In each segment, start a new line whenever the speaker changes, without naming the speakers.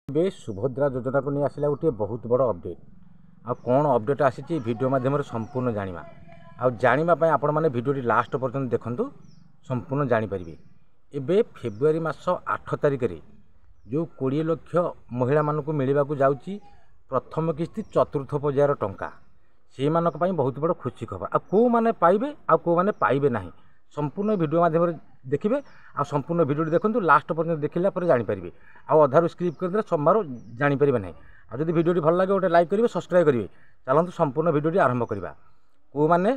ଏବେ ସୁଭଦ୍ରା ଯୋଜନାକୁ ନେଇ ଆସିଲା ଗୋଟିଏ ବହୁତ ବଡ଼ ଅପଡେଟ୍। ଆଉ କ'ଣ ଅପଡେଟ୍ ଆସିଛି ଭିଡ଼ିଓ ମାଧ୍ୟମରେ ସମ୍ପୂର୍ଣ୍ଣ ଜାଣିବା। ଆଉ ଜାଣିବା ପାଇଁ ଆପଣମାନେ ଭିଡ଼ିଓଟି ଲାଷ୍ଟ ପର୍ଯ୍ୟନ୍ତ ଦେଖନ୍ତୁ, ସମ୍ପୂର୍ଣ୍ଣ ଜାଣିପାରିବେ। ଏବେ ଫେବୃଆରୀ ମାସ 8 ତାରିଖରେ ଯେଉଁ 20 ଲକ୍ଷ ମହିଳାମାନଙ୍କୁ ମିଳିବାକୁ ଯାଉଛି ପ୍ରଥମ କିସ୍ତି ଚତୁର୍ଥ ପର୍ଯ୍ୟାୟର ଟଙ୍କା, ସେଇମାନଙ୍କ ପାଇଁ ବହୁତ ବଡ଼ ଖୁସି ଖବର। ଆଉ କେଉଁମାନେ ପାଇବେ ଆଉ କେଉଁମାନେ ପାଇବେ ନାହିଁ, ସମ୍ପୂର୍ଣ୍ଣ ଭିଡ଼ିଓ ମାଧ୍ୟମରେ ଦେଖିବେ। ଆଉ ସମ୍ପୂର୍ଣ୍ଣ ଭିଡ଼ିଓଟି ଦେଖନ୍ତୁ, ଲାଷ୍ଟ ପର୍ଯ୍ୟନ୍ତ ଦେଖିଲା ପରେ ଜାଣିପାରିବେ। ଆଉ ଅଧାରୁ ସ୍କ୍ରିପ୍ କରିଦେଲେ ସମ୍ବାରୁ ଜାଣିପାରିବେ ନାହିଁ। ଆଉ ଯଦି ଭିଡ଼ିଓଟି ଭଲ ଲାଗେ ଗୋଟେ ଲାଇକ୍ କରିବେ, ସବସ୍କ୍ରାଇବ୍ କରିବେ। ଚାଲନ୍ତୁ ସମ୍ପୂର୍ଣ୍ଣ ଭିଡ଼ିଓଟି ଆରମ୍ଭ କରିବା। କେଉଁମାନେ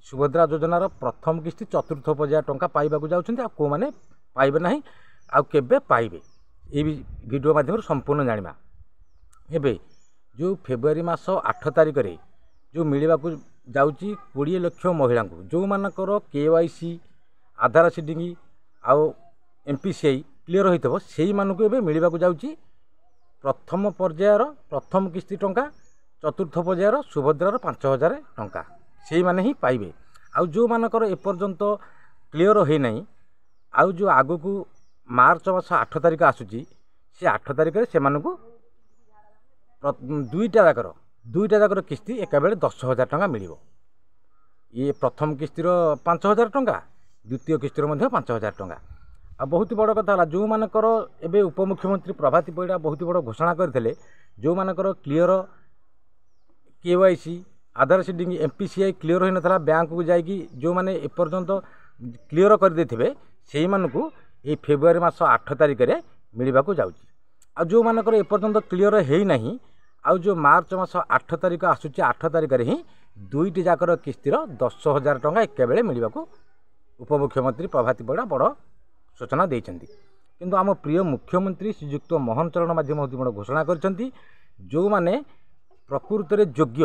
ସୁଭଦ୍ରା ଯୋଜନାର ପ୍ରଥମ କିସ୍ତି ଚତୁର୍ଥ ପର୍ଯ୍ୟାୟ ଟଙ୍କା ପାଇବାକୁ ଯାଉଛନ୍ତି ଆଉ କେଉଁମାନେ ପାଇବେ ନାହିଁ ଆଉ କେବେ ପାଇବେ, ଏହି ଭିଡ଼ିଓ ମାଧ୍ୟମରେ ସମ୍ପୂର୍ଣ୍ଣ ଜାଣିବା। ଏବେ ଯେଉଁ ଫେବୃଆରୀ ମାସ 8 ତାରିଖରେ ଯେଉଁ ମିଳିବାକୁ ଯାଉଛି 20 ଲକ୍ଷ ମହିଳାଙ୍କୁ, ଯେଉଁମାନଙ୍କର KYC ଆଧାର ସିଡ଼ିଂ ଆଉ MPCI କ୍ଲିୟର ହୋଇଥିବ, ସେଇମାନଙ୍କୁ ଏବେ ମିଳିବାକୁ ଯାଉଛି ପ୍ରଥମ ପର୍ଯ୍ୟାୟର ପ୍ରଥମ କିସ୍ତି ଟଙ୍କା, ଚତୁର୍ଥ ପର୍ଯ୍ୟାୟର ସୁଭଦ୍ରାର 5,000 ଟଙ୍କା, ସେଇମାନେ ହିଁ ପାଇବେ। ଆଉ ଯେଉଁମାନଙ୍କର ଏପର୍ଯ୍ୟନ୍ତ କ୍ଲିୟର ହୋଇନାହିଁ, ଆଉ ଯେଉଁ ଆଗକୁ ମାର୍ଚ୍ଚ ମାସ 8 ତାରିଖ ଆସୁଛି, ସେ 8 ତାରିଖରେ ସେମାନଙ୍କୁ ଦୁଇଟା ଯାକର କିସ୍ତି ଏକାବେଳେ 10,000 ଟଙ୍କା ମିଳିବ। ଇଏ ପ୍ରଥମ କିସ୍ତିର 5,000 ଟଙ୍କା, ଦ୍ୱିତୀୟ କିସ୍ତିର ମଧ୍ୟ 5,000 ଟଙ୍କା। ଆଉ ବହୁତ ବଡ଼ କଥା ହେଲା, ଯେଉଁମାନଙ୍କର ଏବେ ଉପମୁଖ୍ୟମନ୍ତ୍ରୀ ପ୍ରଭାତୀ ପରିଡ଼ା ବହୁତ ବଡ଼ ଘୋଷଣା କରିଥିଲେ, ଯେଉଁମାନଙ୍କର କ୍ଲିୟର KYC ଆଧାର ସିଡ଼ିଂ MPCI କ୍ଲିୟର ହୋଇନଥିଲା, ବ୍ୟାଙ୍କକୁ ଯାଇକି ଯେଉଁମାନେ ଏପର୍ଯ୍ୟନ୍ତ କ୍ଲିୟର କରିଦେଇଥିବେ, ସେଇମାନଙ୍କୁ ଏଇ ଫେବୃଆରୀ ମାସ 8 ତାରିଖରେ ମିଳିବାକୁ ଯାଉଛି। ଆଉ ଯେଉଁମାନଙ୍କର ଏପର୍ଯ୍ୟନ୍ତ କ୍ଲିୟର ହୋଇନାହିଁ, ଆଉ ଯେଉଁ ମାର୍ଚ୍ଚ ମାସ 8 ତାରିଖ ଆସୁଛି, 8 ତାରିଖରେ ହିଁ ଦୁଇଟି ଯାକର କିସ୍ତିର 10,000 ଟଙ୍କା ଏକାବେଳେ ମିଳିବାକୁ ଉପମୁଖ୍ୟମନ୍ତ୍ରୀ ପ୍ରଭାତୀ ପରିଡ଼ା ବଡ଼ ସୂଚନା ଦେଇଛନ୍ତି। କିନ୍ତୁ ଆମ ପ୍ରିୟ ମୁଖ୍ୟମନ୍ତ୍ରୀ ଶ୍ରୀଯୁକ୍ତ ମୋହନ ଚରଣ ମାଝୀ ବହୁତ ବଡ଼ ଘୋଷଣା କରିଛନ୍ତି, ଯେଉଁମାନେ ପ୍ରକୃତରେ ଯୋଗ୍ୟ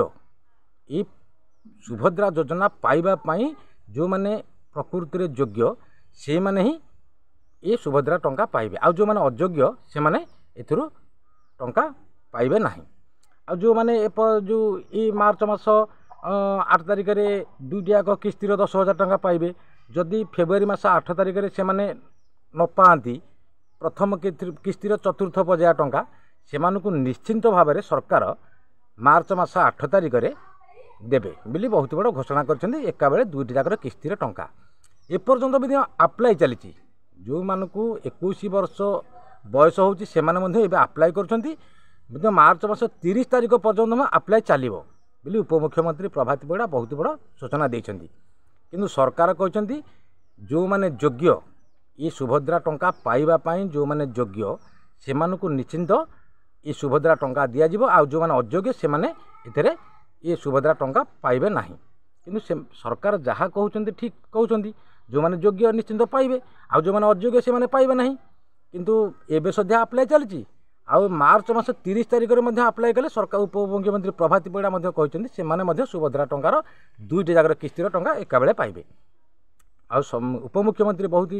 এই ସୁଭଦ୍ରା ଯୋଜନା ପାଇବା ପାଇଁ, ଯେଉଁମାନେ ପ୍ରକୃତରେ ଯୋଗ୍ୟ ସେଇମାନେ ହିଁ ଏ ସୁଭଦ୍ରା ଟଙ୍କା ପାଇବେ। ଆଉ ଯେଉଁମାନେ ଅଯୋଗ୍ୟ ସେମାନେ ଏଥିରୁ ଟଙ୍କା ପାଇବେ ନାହିଁ। ଆଉ ଯେଉଁମାନେ ଯେଉଁ ଏଇ ମାର୍ଚ୍ଚ ମାସ 8 ତାରିଖରେ ଦୁଇଟି ଯାକ କିସ୍ତିର 10,000 ଟଙ୍କା ପାଇବେ, ଯଦି ଫେବୃଆରୀ ମାସ 8 ତାରିଖରେ ସେମାନେ ନ ପାଆନ୍ତି ପ୍ରଥମ କିସ୍ତିର ଚତୁର୍ଥ ପର୍ଯ୍ୟାୟ ଟଙ୍କା, ସେମାନଙ୍କୁ ନିଶ୍ଚିନ୍ତ ଭାବରେ ସରକାର ମାର୍ଚ୍ଚ ମାସ 8 ତାରିଖରେ ଦେବେ ବୋଲି ବହୁତ ବଡ଼ ଘୋଷଣା କରିଛନ୍ତି, ଏକାବେଳେ ଦୁଇଟି ଯାକର କିସ୍ତିର ଟଙ୍କା। ଏପର୍ଯ୍ୟନ୍ତ ମଧ୍ୟ ଆପ୍ଲାଏ ଚାଲିଛି, ଯେଉଁମାନଙ୍କୁ 21 ବର୍ଷ ବୟସ ହେଉଛି ସେମାନେ ମଧ୍ୟ ଏବେ ଆପ୍ଲାଏ କରୁଛନ୍ତି, ମଧ୍ୟ ମାର୍ଚ୍ଚ ମାସ 30 ତାରିଖ ପର୍ଯ୍ୟନ୍ତ ଆପ୍ଲାଏ ଚାଲିବ ବୋଲି ଉପମୁଖ୍ୟମନ୍ତ୍ରୀ ପ୍ରଭାତୀ ପରିଡ଼ା ବହୁତ ବଡ଼ ସୂଚନା ଦେଇଛନ୍ତି। କିନ୍ତୁ ସରକାର କହିଛନ୍ତି, ଯେଉଁମାନେ ଯୋଗ୍ୟ ଏ ସୁଭଦ୍ରା ଟଙ୍କା ପାଇବା ପାଇଁ, ଯେଉଁମାନେ ଯୋଗ୍ୟ ସେମାନଙ୍କୁ ନିଶ୍ଚିନ୍ତ ଏ ସୁଭଦ୍ରା ଟଙ୍କା ଦିଆଯିବ। ଆଉ ଯେଉଁମାନେ ଅଯୋଗ୍ୟ ସେମାନେ ଏଥିରେ ଏ ସୁଭଦ୍ରା ଟଙ୍କା ପାଇବେ ନାହିଁ। କିନ୍ତୁ ସରକାର ଯାହା କହୁଛନ୍ତି ଠିକ୍ କହୁଛନ୍ତି, ଯେଉଁମାନେ ଯୋଗ୍ୟ ନିଶ୍ଚିନ୍ତ ପାଇବେ, ଆଉ ଯେଉଁମାନେ ଅଯୋଗ୍ୟ ସେମାନେ ପାଇବେ ନାହିଁ। କିନ୍ତୁ ଏବେ ସଦ୍ୟା ଆପ୍ଲାଏ ଚାଲିଛି, ଆଉ ମାର୍ଚ୍ଚ ମାସ 30 ତାରିଖରେ ମଧ୍ୟ ଆପ୍ଲାଏ କଲେ ସରକାର ଉପମୁଖ୍ୟମନ୍ତ୍ରୀ ପ୍ରଭାତୀ ପରିଡ଼ା ମଧ୍ୟ କହିଛନ୍ତି ସେମାନେ ମଧ୍ୟ ସୁଭଦ୍ରା ଟଙ୍କାର ଦୁଇଟି ଯାକର କିସ୍ତିର ଟଙ୍କା ଏକାବେଳେ ପାଇବେ। ଆଉ ଉପମୁଖ୍ୟମନ୍ତ୍ରୀ ବହୁତ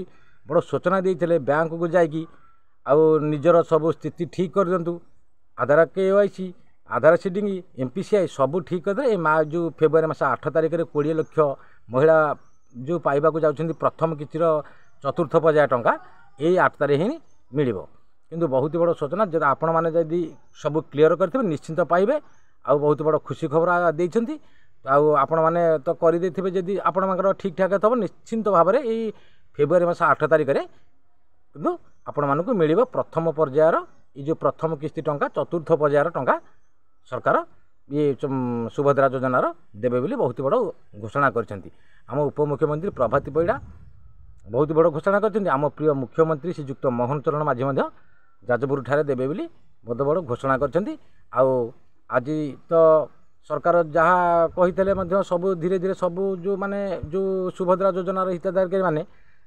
ବଡ଼ ସୂଚନା ଦେଇଥିଲେ, ବ୍ୟାଙ୍କକୁ ଯାଇକି ଆଉ ନିଜର ସବୁ ସ୍ଥିତି ଠିକ୍ କରିଦିଅନ୍ତୁ, ଆଧାର KYC ଆଧାର ସିଡ଼ିଂ MPCI ସବୁ ଠିକ୍ କରିଦେଲେ ଏ ଯେଉଁ ଫେବୃଆରୀ ମାସ 8 ତାରିଖରେ 20 ଲକ୍ଷ ମହିଳା ଯେଉଁ ପାଇବାକୁ ଯାଉଛନ୍ତି ପ୍ରଥମ କିସ୍ତିର ଚତୁର୍ଥ ପର୍ଯ୍ୟାୟ ଟଙ୍କା, ଏଇ 8 ତାରିଖ ହିଁ ମିଳିବ। କିନ୍ତୁ ବହୁତ ବଡ଼ ସୂଚନା, ଯଦି ଆପଣମାନେ ଯଦି ସବୁ କ୍ଲିୟର କରିଥିବେ ନିଶ୍ଚିନ୍ତ ପାଇବେ। ଆଉ ବହୁତ ବଡ଼ ଖୁସି ଖବର ଦେଇଛନ୍ତି। ଆଉ ଆପଣମାନେ ତ କରିଦେଇଥିବେ, ଯଦି ଆପଣମାନଙ୍କର ଠିକ୍ ଠାକ୍ ଥିବ ନିଶ୍ଚିନ୍ତ ଭାବରେ ଏଇ ଫେବୃଆରୀ ମାସ 8 ତାରିଖରେ କିନ୍ତୁ ଆପଣମାନଙ୍କୁ ମିଳିବ ପ୍ରଥମ ପର୍ଯ୍ୟାୟର ଏଇ ଯେଉଁ ପ୍ରଥମ କିସ୍ତି ଟଙ୍କା, ଚତୁର୍ଥ ପର୍ଯ୍ୟାୟର ଟଙ୍କା ସରକାର ଇଏ ସୁଭଦ୍ରା ଯୋଜନାର ଦେବେ ବୋଲି ବହୁତ ବଡ଼ ଘୋଷଣା କରିଛନ୍ତି। ଆମ ଉପମୁଖ୍ୟମନ୍ତ୍ରୀ ପ୍ରଭାତୀ ପରିଡ଼ା ବହୁତ ବଡ଼ ଘୋଷଣା କରିଛନ୍ତି। ଆମ ପ୍ରିୟ ମୁଖ୍ୟମନ୍ତ୍ରୀ ଶ୍ରୀଯୁକ୍ତ ମୋହନ ଚରଣ ମାଝୀ ମଧ୍ୟ ଯାଜପୁରଠାରେ ଦେବେ ବୋଲି ବହୁତ ବଡ଼ ଘୋଷଣା କରିଛନ୍ତି। ଆଉ ଆଜି ତ ସରକାର ଯାହା କହିଥିଲେ ମଧ୍ୟ ସବୁ ଧୀରେ ଧୀରେ ସବୁ ଯେଉଁ ସୁଭଦ୍ରା ଯୋଜନାର ହିତାଧିକାରୀମାନେ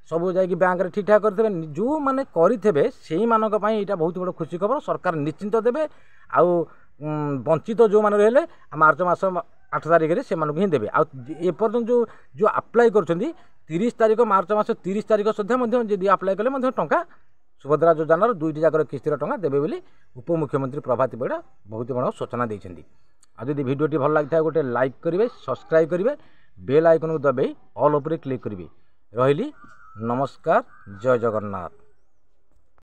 ସବୁ ଯାଇକି ବ୍ୟାଙ୍କରେ ଠିକ୍ ଠାକ୍ କରିଥିବେ, ଯେଉଁମାନେ କରିଥିବେ ସେଇମାନଙ୍କ ପାଇଁ ଏଇଟା ବହୁତ ବଡ଼ ଖୁସି ଖବର। ସରକାର ନିଶ୍ଚିନ୍ତ ଦେବେ। ଆଉ ବଞ୍ଚିତ ଯେଉଁମାନେ ରହିଲେ ମାର୍ଚ୍ଚ ମାସ 8 ତାରିଖରେ ସେମାନଙ୍କୁ ହିଁ ଦେବେ। ଆଉ ଏପର୍ଯ୍ୟନ୍ତ ଯେଉଁ ଆପ୍ଲାଏ କରୁଛନ୍ତି 30 ତାରିଖ ମାର୍ଚ୍ଚ ମାସ 30 ତାରିଖ ସୁଦ୍ଧା ମଧ୍ୟ ଯଦି ଆପ୍ଲାଏ କଲେ ମଧ୍ୟ ଟଙ୍କା ସୁଭଦ୍ରା ଯୋଜନାର ଦୁଇଟି ଯାକର କିସ୍ତିର ଟଙ୍କା ଦେବେ ବୋଲି ଉପମୁଖ୍ୟମନ୍ତ୍ରୀ ପ୍ରଭାତୀ ପରିଡ଼ା ବହୁତ ବଡ଼ ସୂଚନା ଦେଇଛନ୍ତି। ଆଉ ଯଦି ଭିଡ଼ିଓଟି ଭଲ ଲାଗିଥାଏ ଗୋଟେ ଲାଇକ୍ କରିବେ, ସବସ୍କ୍ରାଇବ୍ କରିବେ, ବେଲ୍ ଆଇକନ୍କୁ ଦବାଇ ଅଲ୍ ଉପରେ କ୍ଲିକ୍ କରିବେ। ରହିଲି, ନମସ୍କାର, ଜୟ ଜଗନ୍ନାଥ।